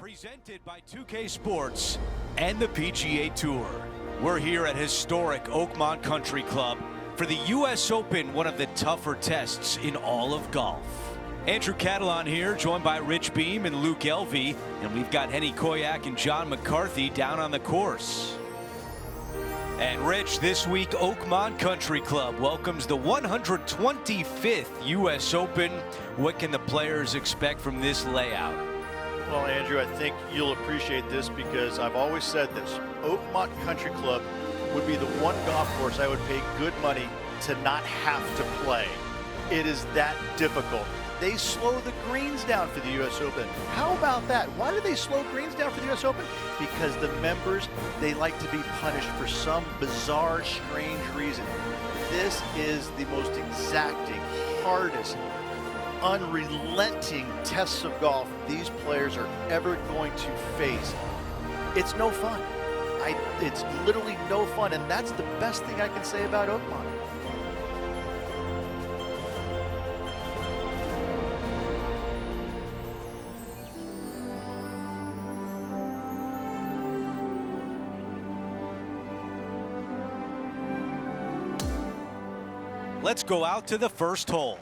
Presented by 2K Sports and the PGA Tour. We're here at historic Oakmont Country Club for the U.S. Open, one of the tougher tests in all of golf. Andrew Catalon here, joined by Rich Beam and Luke Elvey, and we've got Henny Koyak and John McCarthy down on the course. And Rich, this week Oakmont Country Club welcomes the 125th U.S. Open. What can the players expect from this layout? Well, Andrew, I think you'll appreciate this because I've always said this. Oakmont Country Club would be the one golf course I would pay good money to not have to play. It is that difficult. They slow the greens down for the U.S. Open. How about that? Why do they slow greens down for the U.S. Open? Because the members, they like to be punished for some bizarre, strange reason. This is the most exacting, hardest, unrelenting tests of golf these players are ever going to face. It's no fun. It's literally no fun, and that's the best thing I can say about Oakmont. Let's go out to the first hole.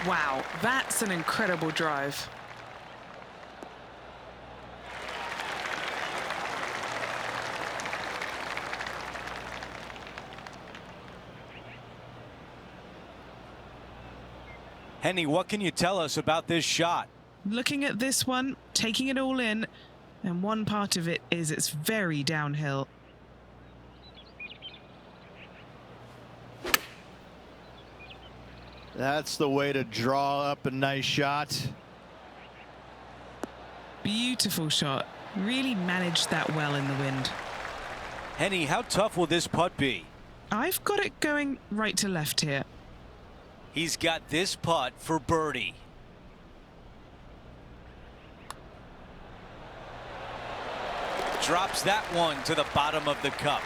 Wow, that's an incredible drive. Henny, what can you tell us about this shot? Looking at this one, taking it all in, and one part of it is it's very downhill. That's the way to draw up a nice shot. Beautiful shot. Really managed that well in the wind. Henny, how tough will this putt be? I've got it going right to left here. He's got this putt for birdie. Drops that one to the bottom of the cup.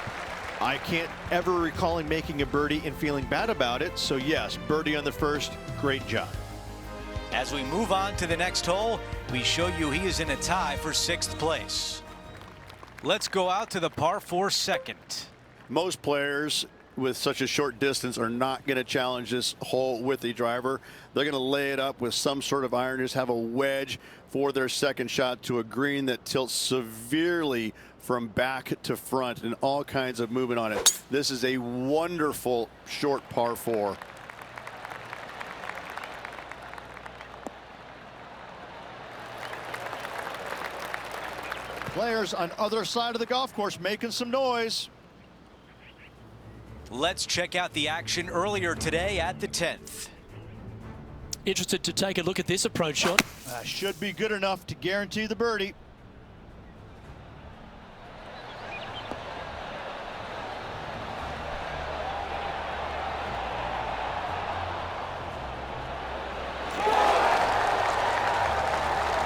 I can't ever recall him making a birdie and feeling bad about it. So yes, birdie on the first, great job. As we move on to the next hole, we show you he is in a tie for 6th place. Let's go out to the par 4 second. Most players with such a short distance are not going to challenge this hole with the driver. They're going to lay it up with some sort of iron, just have a wedge for their second shot to a green that tilts severely from back to front and all kinds of movement on it. This is a wonderful short par 4. Players on other side of the golf course making some noise. Let's check out the action earlier today at the 10th. Interested to take a look at this approach shot. Should be good enough to guarantee the birdie.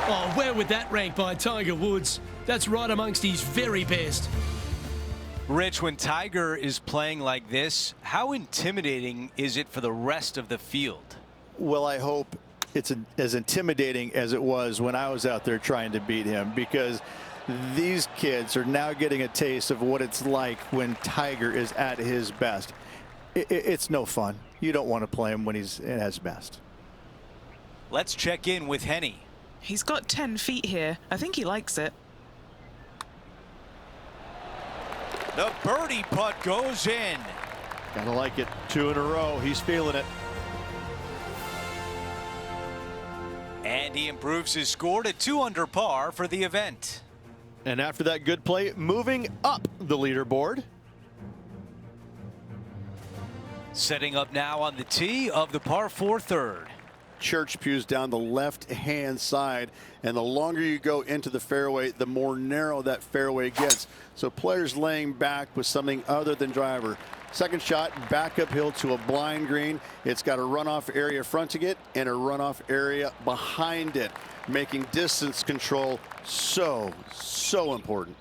Oh, where would that rank by Tiger Woods? That's right amongst his very best. Rich, when Tiger is playing like this, how intimidating is it for the rest of the field? Well, I hope it's as intimidating as it was when I was out there trying to beat him, because these kids are now getting a taste of what it's like when Tiger is at his best. It's no fun. You don't want to play him when he's at his best. Let's check in with Henny. He's got 10 feet here. I think he likes it. The birdie putt goes in. Gotta like it. 2 in a row. He's feeling it. And he improves his score to 2 under par for the event. And after that good play, moving up the leaderboard. Setting up now on the tee of the par 4 third. church pews down the left-hand side. And the longer you go into the fairway, the more narrow that fairway gets. So players laying back with something other than driver. Second shot, back uphill to a blind green. It's got a runoff area fronting it and a runoff area behind it, making distance control so important.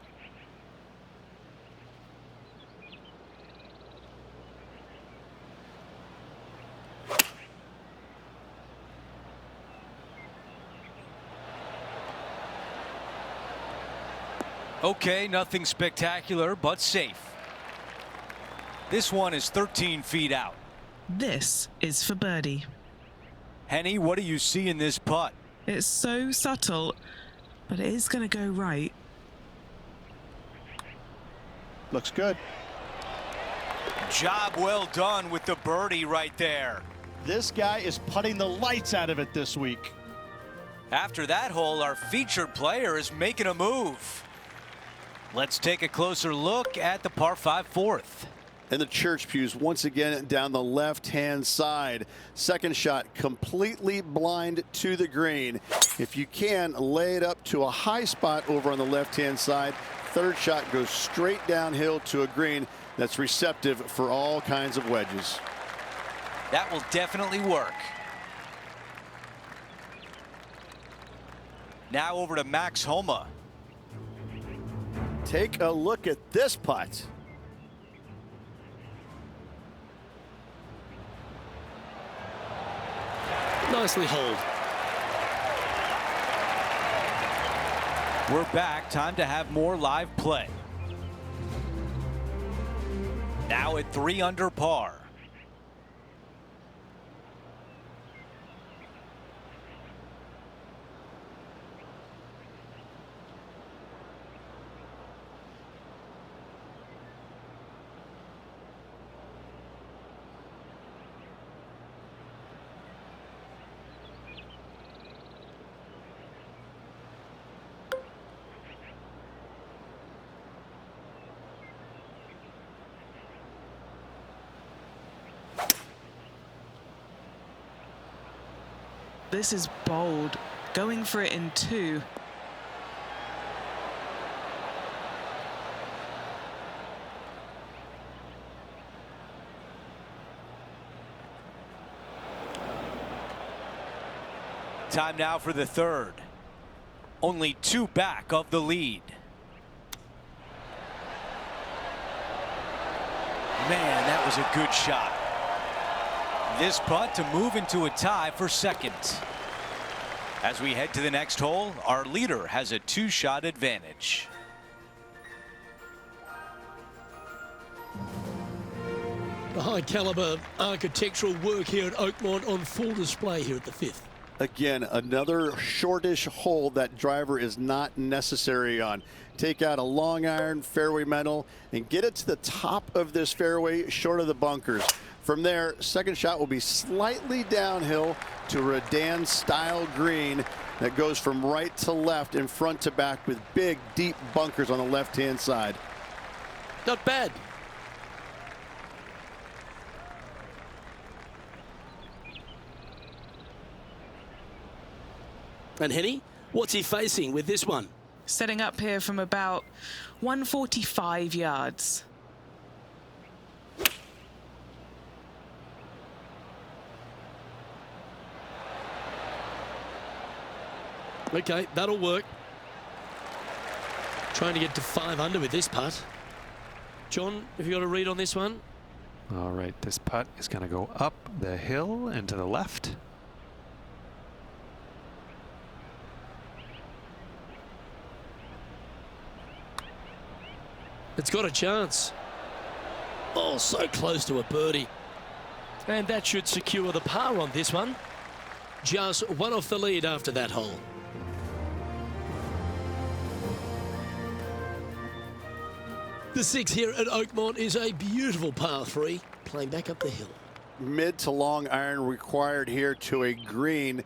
Okay, nothing spectacular, but safe. This one is 13 feet out. This is for birdie. Henny, what do you see in this putt? It's so subtle, but it is going to go right. Looks good. Job well done with the birdie right there. This guy is putting the lights out of it this week. After that hole, our featured player is making a move. Let's take a closer look at the par 5 fourth. And the church pews once again down the left-hand side. Second shot completely blind to the green. If you can, lay it up to a high spot over on the left-hand side. Third shot goes straight downhill to a green that's receptive for all kinds of wedges. That will definitely work. Now over to Max Homa. Take a look at this putt. Nicely holed. We're back. Time to have more live play. Now at 3 under par. This is bold, going for it in 2. Time now for the third. Only 2 back of the lead. Man, that was a good shot. This putt to move into a tie for second. As we head to the next hole, our leader has a 2-shot advantage. The high caliber architectural work here at Oakmont on full display here at the 5th. Again, another shortish hole that driver is not necessary on. Take out a long iron, fairway metal, and get it to the top of this fairway short of the bunkers. From there, second shot will be slightly downhill to a Redan style green that goes from right to left and front to back with big, deep bunkers on the left-hand side. Not bad. And Henny, what's he facing with this one? Setting up here from about 145 yards. Okay, that'll work. Trying to get to 5 under with this putt. John, have you got a read on this one? All right, this putt is going to go up the hill and to the left. It's got a chance. Oh, so close to a birdie. And that should secure the par on this one. Just 1 off the lead after that hole. The 6 here at Oakmont is a beautiful par 3, playing back up the hill. Mid to long iron required here to a green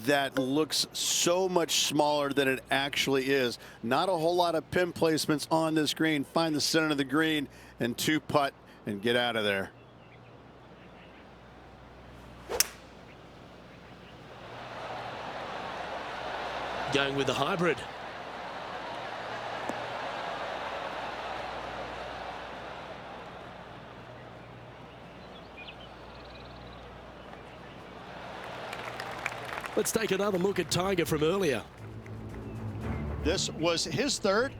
that looks so much smaller than it actually is. Not a whole lot of pin placements on this green. Find the center of the green and 2 putt and get out of there. Going with the hybrid. Let's take another look at Tiger from earlier. This was his third.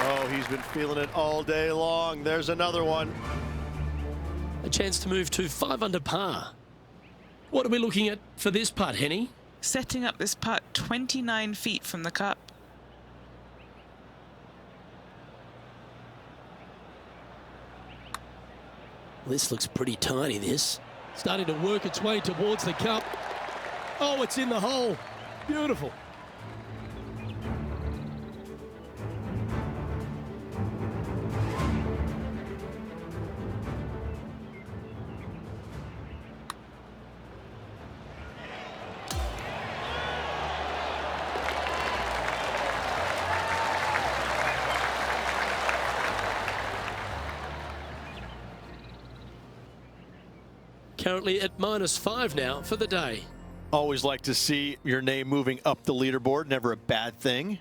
Oh, he's been feeling it all day long. There's another one. A chance to move to 5 under par. What are we looking at for this putt, Henny? Setting up this putt 29 feet from the cup. This looks pretty tiny, this. Starting to work its way towards the cup. Oh, it's in the hole. Beautiful. Currently at -5 now for the day. Always like to see your name moving up the leaderboard. Never a bad thing.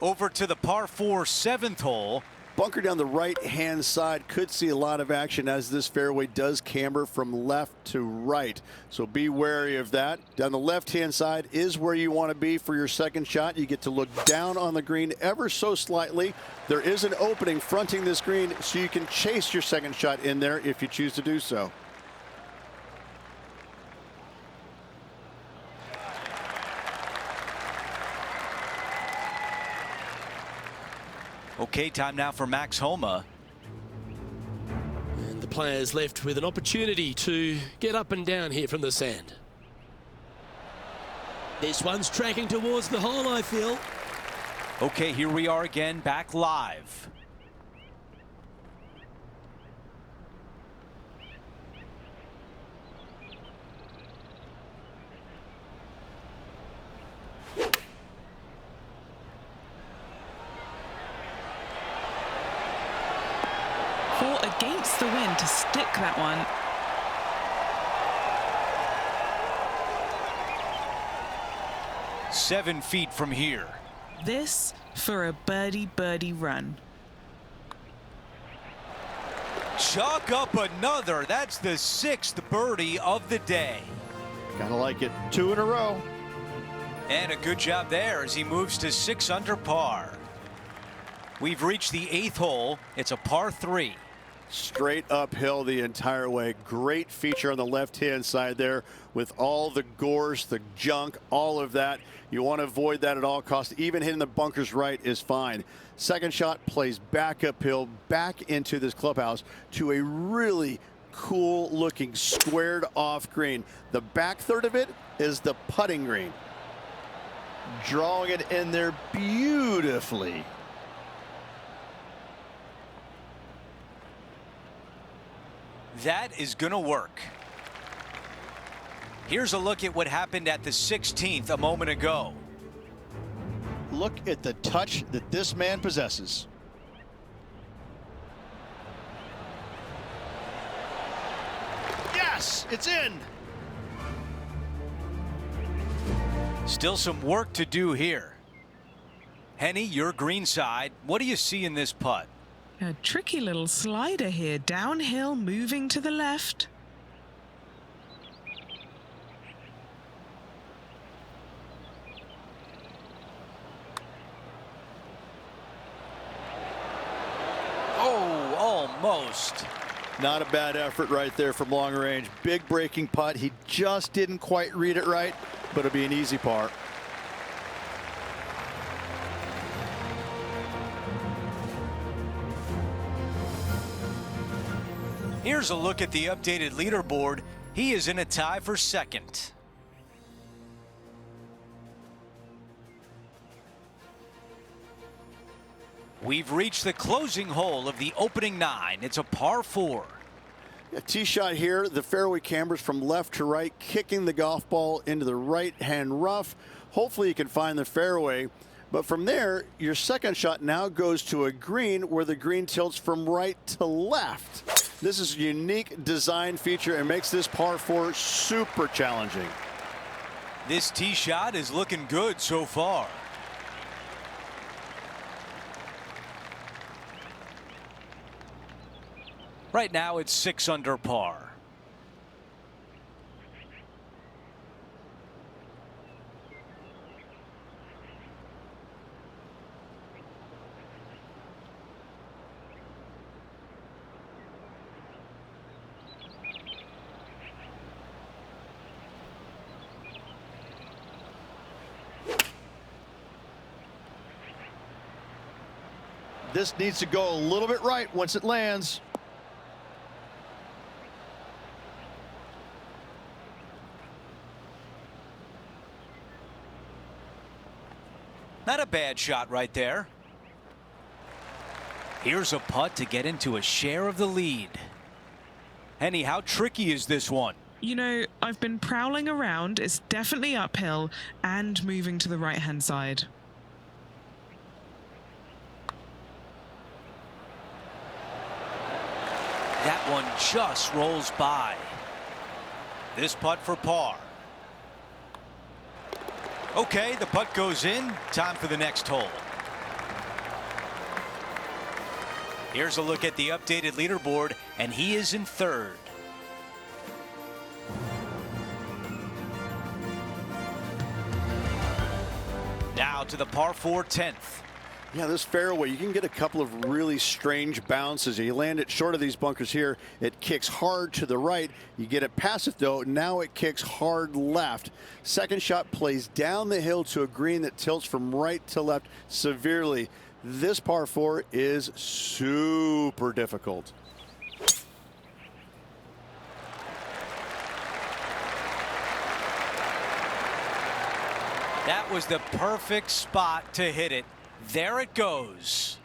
Over to the par 4 7th hole. Bunker down the right-hand side could see a lot of action as this fairway does camber from left to right. So be wary of that. Down the left-hand side is where you want to be for your second shot. You get to look down on the green ever so slightly. There is an opening fronting this green, so you can chase your second shot in there if you choose to do so. Okay, time now for Max Homa. And the players left with an opportunity to get up and down here from the sand. This one's tracking towards the hole, I feel. Okay, here we are again, back live. Fought against the wind to stick that one. Seven feet from here. This for a birdie run. Chalk up another. That's the 6th birdie of the day. Kind of like it. 2 in a row. And a good job there as he moves to 6 under par. We've reached the 8th hole. It's a par 3. Straight uphill the entire way. Great feature on the left-hand side there with all the gorse, the junk, all of that. You want to avoid that at all costs. Even hitting the bunkers right is fine. Second shot plays back uphill, back into this clubhouse to a really cool looking squared off green. The back third of it is the putting green. Drawing it in there beautifully. That is going to work. Here's a look at what happened at the 16th a moment ago. Look at the touch that this man possesses. Yes, it's in. Still some work to do here. Henny, your green side. What do you see in this putt? A tricky little slider here, downhill, moving to the left. Oh, almost. Not a bad effort right there from long range. Big breaking putt. He just didn't quite read it right, but it'll be an easy par. Here's a look at the updated leaderboard. He is in a tie for second. We've reached the closing hole of the opening 9. It's a par 4. A tee shot here. The fairway cambers from left to right, kicking the golf ball into the right-hand rough. Hopefully you can find the fairway. But from there, your second shot now goes to a green where the green tilts from right to left. This is a unique design feature and makes this par 4 super challenging. This tee shot is looking good so far. Right now it's 6 under par. This needs to go a little bit right once it lands. Not a bad shot right there. Here's a putt to get into a share of the lead. Henny, how tricky is this one? You know, I've been prowling around. It's definitely uphill and moving to the right-hand side. That one just rolls by. This putt for par. Okay, the putt goes in. Time for the next hole. Here's a look at the updated leaderboard, and he is in third. Now to the par 4 10th. Yeah, this fairway, you can get a couple of really strange bounces. You land it short of these bunkers here. It kicks hard to the right. You get it past it, though. Now it kicks hard left. Second shot plays down the hill to a green that tilts from right to left severely. This par 4 is super difficult. That was the perfect spot to hit it. There it goes.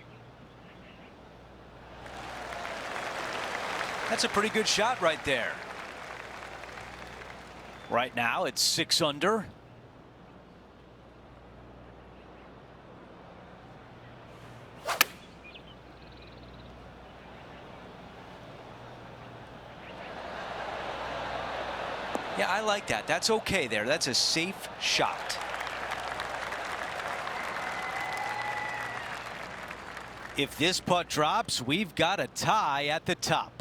That's a pretty good shot right there. Right now it's 6 under. Yeah, I like that. That's okay there. That's a safe shot. If this putt drops, we've got a tie at the top.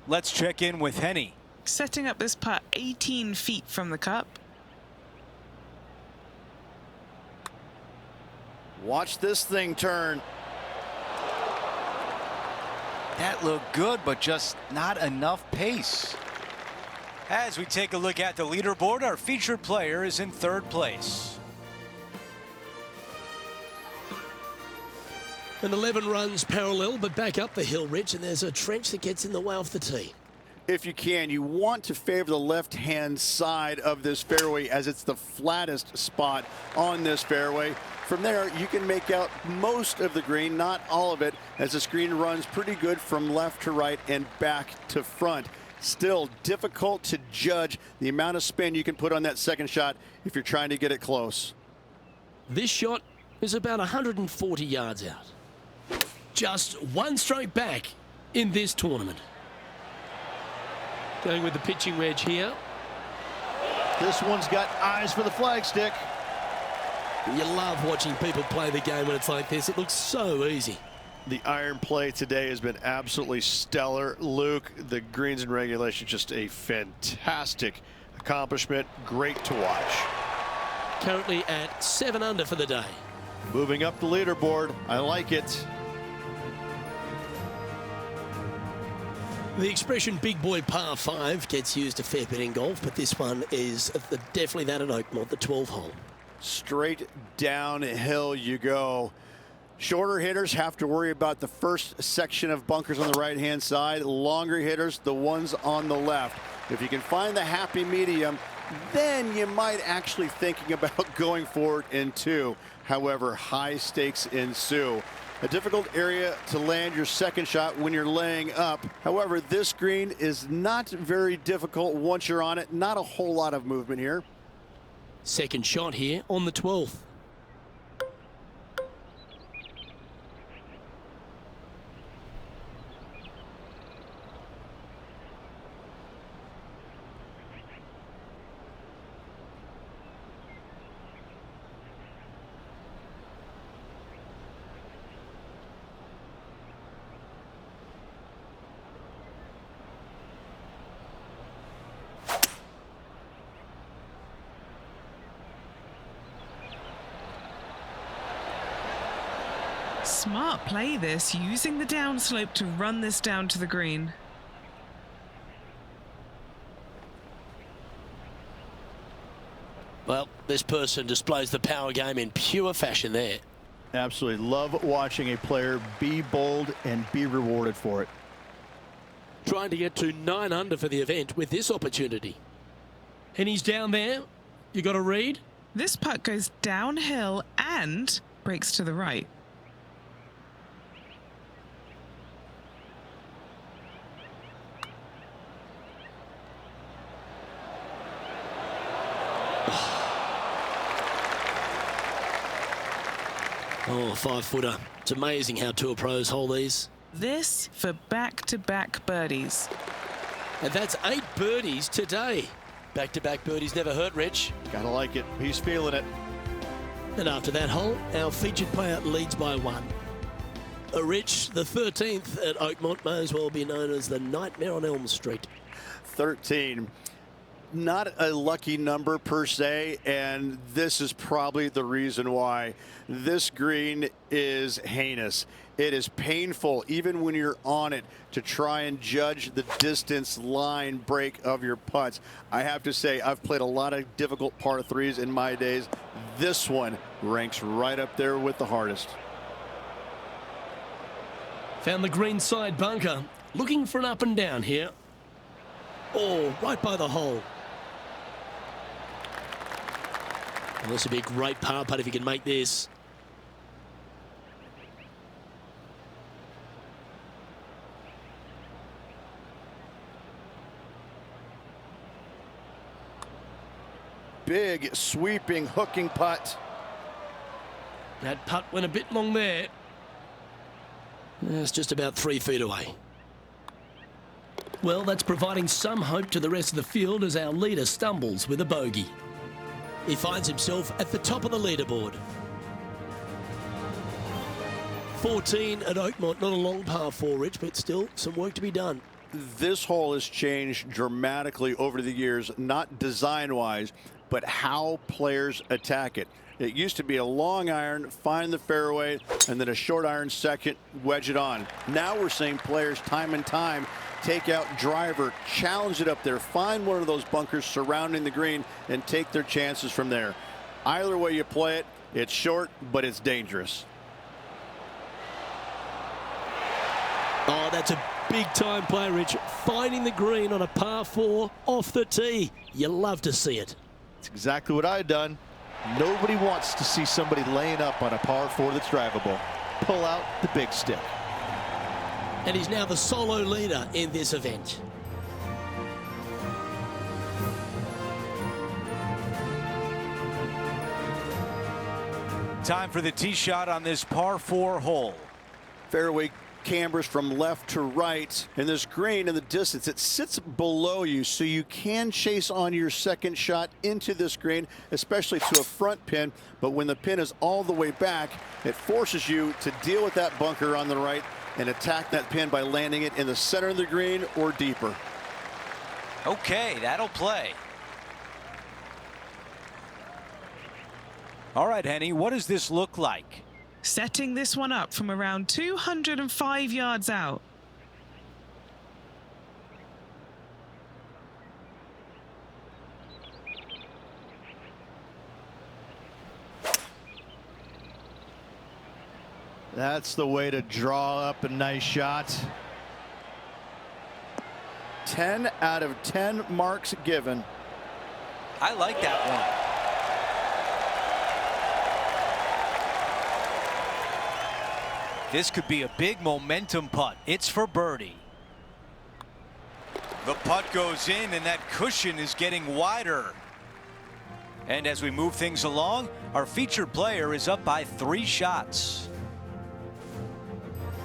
Let's check in with Henny. Setting up this putt 18 feet from the cup. Watch this thing turn. That looked good, but just not enough pace. As we take a look at the leaderboard, our featured player is in third place. And 11 runs parallel, but back up the hill, Rich, and there's a trench that gets in the way off the tee. If you can, you want to favor the left-hand side of this fairway as it's the flattest spot on this fairway. From there, you can make out most of the green, not all of it, as the screen runs pretty good from left to right and back to front. Still difficult to judge the amount of spin you can put on that second shot if you're trying to get it close. This shot is about 140 yards out. Just one stroke back in this tournament. Going with the pitching wedge here. This one's got eyes for the flagstick. You love watching people play the game when it's like this. It looks so easy. The iron play today has been absolutely stellar. Luke, the greens in regulation, just a fantastic accomplishment. Great to watch. Currently at 7 under for the day. Moving up the leaderboard. I like it. The expression big boy par 5 gets used a fair bit in golf, but this one is definitely that at Oakmont, the 12 hole. Straight downhill you go. Shorter hitters have to worry about the first section of bunkers on the right-hand side. Longer hitters, the ones on the left. If you can find the happy medium, then you might actually thinking about going for it in 2. However, high stakes ensue. A difficult area to land your second shot when you're laying up. However, this green is not very difficult once you're on it. Not a whole lot of movement here. Second shot here on the 12th. Smart play this, using the downslope to run this down to the green. Well, this person displays the power game in pure fashion there. Absolutely love watching a player be bold and be rewarded for it. Trying to get to 9 under for the event with this opportunity. And he's down there. You got to read. This putt goes downhill and breaks to the right. Oh, 5-footer. It's amazing how tour pros hold these. This for back-to-back birdies. And that's 8 birdies today. Back-to-back birdies never hurt, Rich. Gotta like it. He's feeling it. And after that hole, our featured player leads by 1. Rich, the 13th at Oakmont, may as well be known as the Nightmare on Elm Street. 13. Not a lucky number per se, and this is probably the reason why. This green is heinous. It is painful, even when you're on it, to try and judge the distance line break of your putts. I have to say, I've played a lot of difficult par 3s in my days. This one ranks right up there with the hardest. Found the green side bunker. Looking for an up and down here. Oh, right by the hole. Well, this would be a great par putt if you can make this. Big, sweeping, hooking putt. That putt went a bit long there. It's just about 3 feet away. Well, that's providing some hope to the rest of the field as our leader stumbles with a bogey. He finds himself at the top of the leaderboard. 14 at Oakmont, not a long par 4, Rich, but still some work to be done. This hole has changed dramatically over the years, not design-wise, but how players attack it. It used to be a long iron, find the fairway, and then a short iron second, wedge it on. Now we're seeing players time and time take out driver, challenge it up there, find one of those bunkers surrounding the green, and take their chances from there. Either way you play it, it's short, but it's dangerous. Oh, that's a big-time play, Rich. Finding the green on a par 4 off the tee. You love to see it. It's exactly what I've done. Nobody wants to see somebody laying up on a par 4 that's drivable. Pull out the big stick. And he's now the solo leader in this event. Time for the tee shot on this par 4 hole. Fairway cambers from left to right, and this green in the distance, it sits below you, so you can chase on your second shot into this green, especially to a front pin. But when the pin is all the way back, it forces you to deal with that bunker on the right and attack that pin by landing it in the center of the green or deeper. Okay, that'll play. All right, Henny, what does this look like? Setting this one up from around 205 yards out. That's the way to draw up a nice shot. 10 out of 10 marks given. I like that one. This could be a big momentum putt. It's for birdie. The putt goes in, and that cushion is getting wider. And as we move things along, our featured player is up by 3 shots.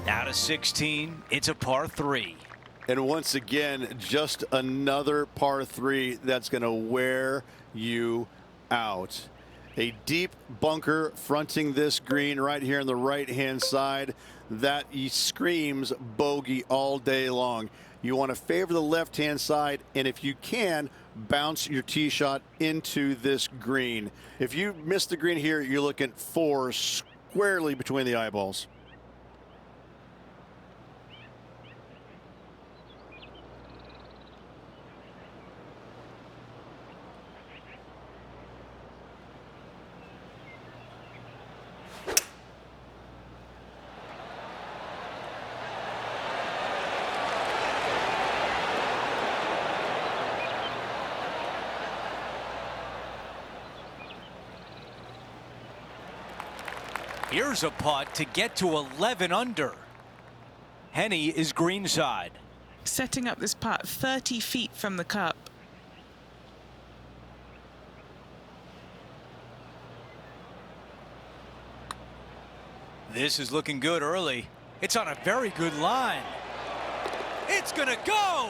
Out of 16, it's a par 3. And once again, just another par 3 that's going to wear you out. A deep bunker fronting this green right here on the right-hand side. That screams bogey all day long. You want to favor the left-hand side, and if you can, bounce your tee shot into this green. If you miss the green here, you're looking 4 squarely between the eyeballs. Here's a putt to get to 11 under. Henny is greenside. Setting up this putt 30 feet from the cup. This is looking good early. It's on a very good line. It's gonna go!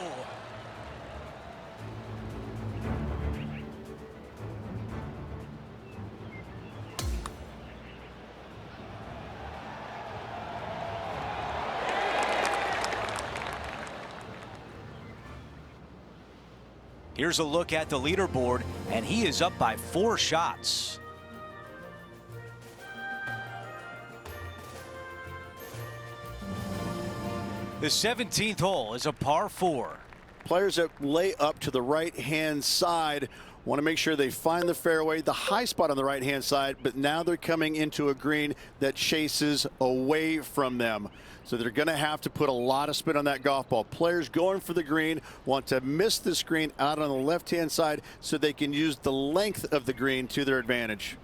Here's a look at the leaderboard, and he is up by 4 shots. The 17th hole is a par 4. Players that lay up to the right-hand side want to make sure they find the fairway, the high spot on the right-hand side, but now they're coming into a green that chases away from them. So they're going to have to put a lot of spin on that golf ball. Players going for the green want to miss the green out on the left-hand side so they can use the length of the green to their advantage.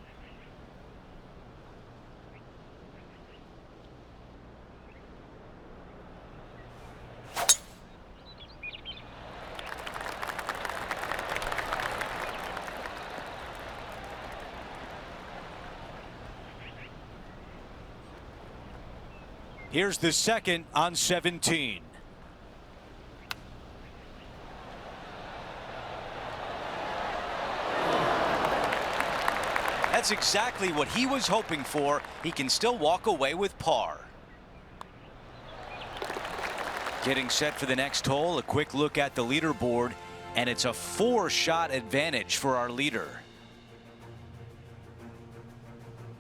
Here's the second on 17. That's exactly what he was hoping for. He can still walk away with par. Getting set for the next hole, a quick look at the leaderboard, and it's a 4-shot advantage for our leader.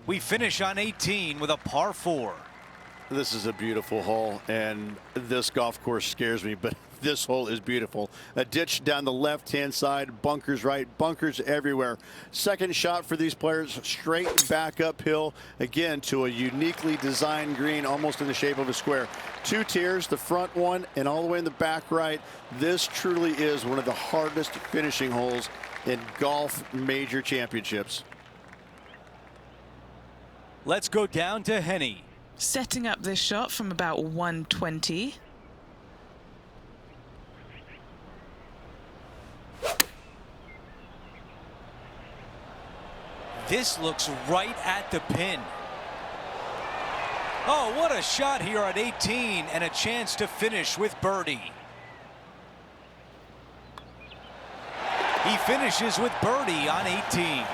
We finish on 18 with a par 4. This is a beautiful hole, and this golf course scares me, but this hole is beautiful. A ditch down the left-hand side, bunkers right, bunkers everywhere. Second shot for these players, straight back uphill, again to a uniquely designed green, almost in the shape of a square. 2 tiers, the front one and all the way in the back right. This truly is one of the hardest finishing holes in golf major championships. Let's go down to Henny. Setting up this shot from about 120. This looks right at the pin. Oh, what a shot here at 18, and a chance to finish with birdie. He finishes with birdie on 18.